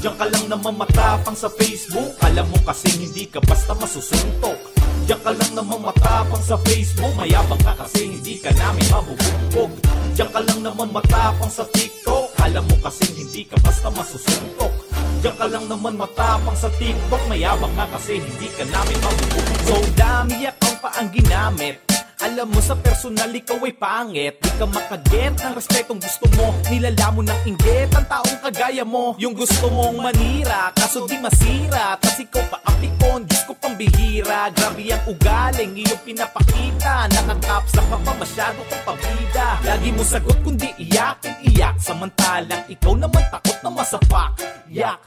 Diyan ka lang naman matapang sa Facebook. Alam mo kasing hindi ka basta masusuntok. Diyan ka lang naman matapang sa Facebook. Mayabang ka kasi hindi ka namin mabubugbog. Diyan ka lang naman matapang sa TikTok. Alam mo kasing hindi ka basta masusuntok. Diyan ka lang naman matapang sa TikTok. Mayabang ka kasi hindi ka namin mabubugbog. So dami account pa ang ginamit. Alam mo sa personal ikaw ay pangit. Di ka makaget ng respetong gusto mo. Nilalamon ng inggit ang taong kagaya mo. Yung gusto mong manira, kaso di masira. Tas ikaw pa apikon, Diyos ko pambihira. Grabe ang ugaling, iyong pinapakita. Nakakapsa ka pa, masyado kang pabida. Lagi mo sagot kundi iyakin-iyak. Samantalang ikaw naman takot na masapak. Yak,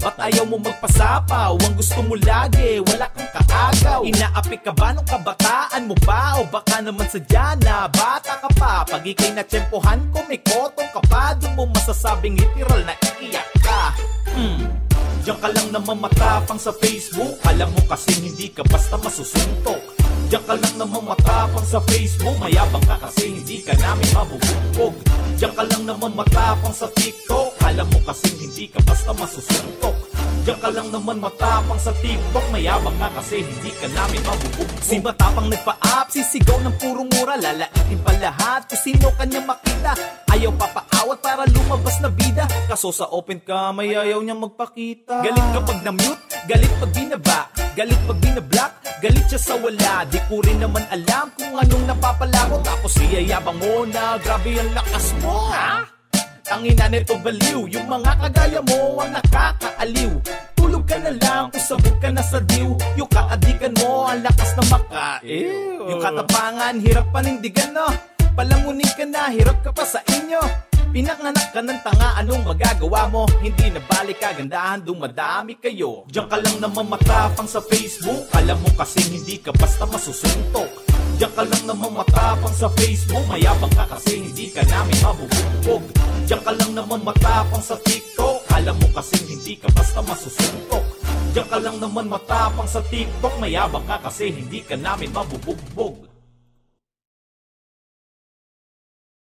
ba't ayaw mo magpasapaw? Ang gusto mo lagi, wala kang kaagaw. Inaapi ka ba nung kabataan mo pa? O baka naman sadya na bata ka pa? Pag ikay natsempohan ko, may kotong ka pa. Doon mo masasabing literal na iiyak ka. Diyan ka lang naman matapang sa Facebook. Alam mo kasing hindi ka basta masusuntok. Diyan ka lang naman matapang sa Facebook. Mayabang ka kasi hindi ka namin mabubugbog. Diyan ka lang naman matapang sa TikTok. Alam mo kasing hindi ka basta masusuntok. Diyan ka lang naman matapang sa TikTok. Mayabang ka kasi hindi ka namin mabubugbog. Si matapang nagpa-up, sisigaw ng puro mura. Lalaitin pa lahat kung sino kanya makita. Ayaw papaawat para lumabas na bida. Kaso sa open ka, may ayaw niya magpakita. Galit kapag na-mute, galit pag binaba, galit pag binablock, galit siya sa wala. Di ko rin naman alam kung anong napapala ko. Tapos iyayabang mo na grabe ang lakas mo. Ha? Tangina nito baliw, yung mga kagaya mo ang nakakaaliw. Tulog ka na lang kung sabog ka na sa diw. Yung kaadikan mo ang lakas na makaew. Yung katapangan, hirap panindigan no. Palamunin ka na, hirap ka pa sa inyo. Pinanganak ka ng tanga, anong magagawa mo? Hindi na balik kagandahan, dumadami kayo. Diyan ka lang naman matapang sa Facebook. Alam mo kasing hindi ka basta masusuntok. Diyan ka lang naman matapang sa Facebook. Mayabang ka kasi hindi ka namin mabubugbog. Diyan ka lang naman matapang sa TikTok. Alam mo kasing hindi ka basta masusuntok. Diyan ka lang naman matapang sa TikTok. Mayabang ka kasi hindi ka namin mabubugbog.